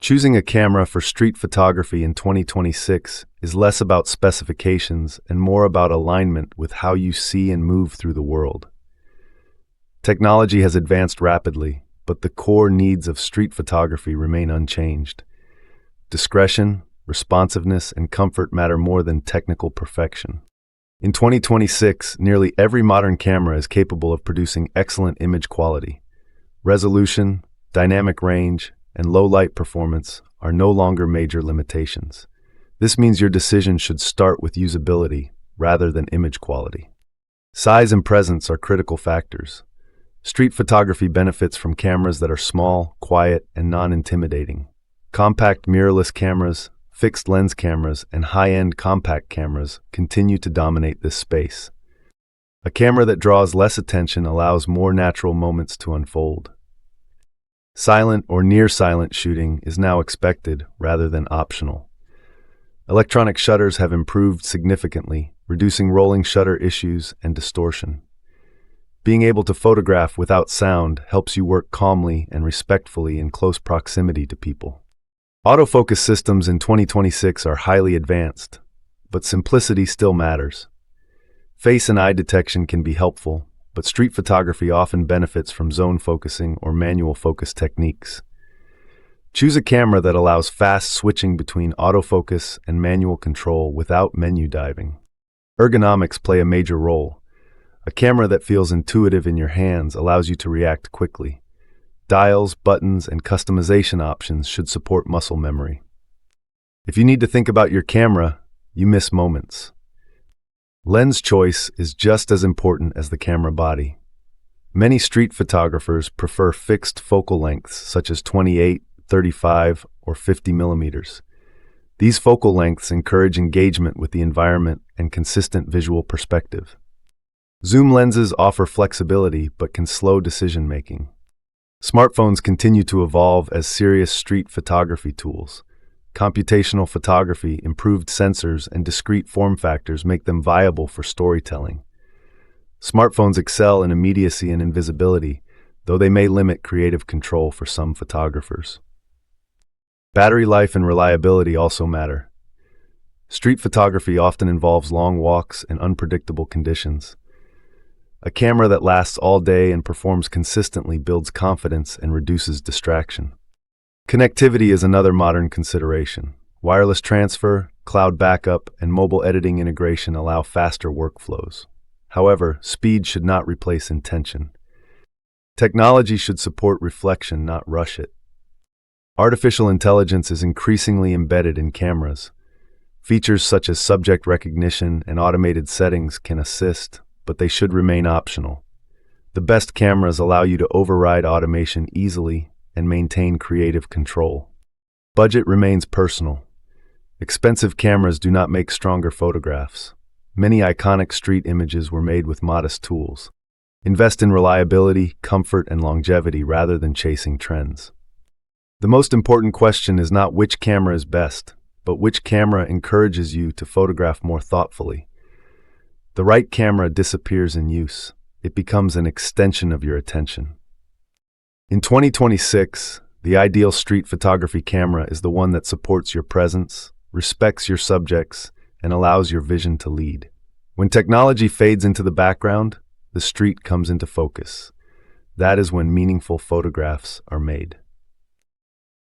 Choosing a camera for street photography in 2026 is less about specifications and more about alignment with how you see and move through the world. Technology has advanced rapidly, but the core needs of street photography remain unchanged. Discretion, responsiveness, and comfort matter more than technical perfection. In 2026, nearly every modern camera is capable of producing excellent image quality. Resolution, dynamic range, and low light performance are no longer major limitations. This means your decision should start with usability rather than image quality. Size and presence are critical factors. Street photography benefits from cameras that are small, quiet, and non-intimidating. Compact mirrorless cameras, fixed lens cameras, and high-end compact cameras continue to dominate this space. A camera that draws less attention allows more natural moments to unfold. Silent or near-silent shooting is now expected rather than optional. Electronic shutters have improved significantly, reducing rolling shutter issues and distortion. Being able to photograph without sound helps you work calmly and respectfully in close proximity to people. Autofocus systems in 2026 are highly advanced, but simplicity still matters. Face and eye detection can be helpful, but street photography often benefits from zone focusing or manual focus techniques. Choose a camera that allows fast switching between autofocus and manual control without menu diving. Ergonomics play a major role. A camera that feels intuitive in your hands allows you to react quickly. Dials, buttons, and customization options should support muscle memory. If you need to think about your camera, you miss moments. Lens choice is just as important as the camera body. Many street photographers prefer fixed focal lengths such as 28, 35, or 50 millimeters. These focal lengths encourage engagement with the environment and consistent visual perspective. Zoom lenses offer flexibility but can slow decision-making. Smartphones continue to evolve as serious street photography tools. Computational photography, improved sensors, and discrete form factors make them viable for storytelling. Smartphones excel in immediacy and invisibility, though they may limit creative control for some photographers. Battery life and reliability also matter. Street photography often involves long walks and unpredictable conditions. A camera that lasts all day and performs consistently builds confidence and reduces distraction. Connectivity is another modern consideration. Wireless transfer, cloud backup, and mobile editing integration allow faster workflows. However, speed should not replace intention. Technology should support reflection, not rush it. Artificial intelligence is increasingly embedded in cameras. Features such as subject recognition and automated settings can assist, but they should remain optional. The best cameras allow you to override automation easily and maintain creative control. Budget remains personal. Expensive cameras do not make stronger photographs. Many iconic street images were made with modest tools. Invest in reliability, comfort, and longevity rather than chasing trends. The most important question is not which camera is best, but which camera encourages you to photograph more thoughtfully. The right camera disappears in use. It becomes an extension of your attention. In 2026, the ideal street photography camera is the one that supports your presence, respects your subjects, and allows your vision to lead. When technology fades into the background, the street comes into focus. That is when meaningful photographs are made.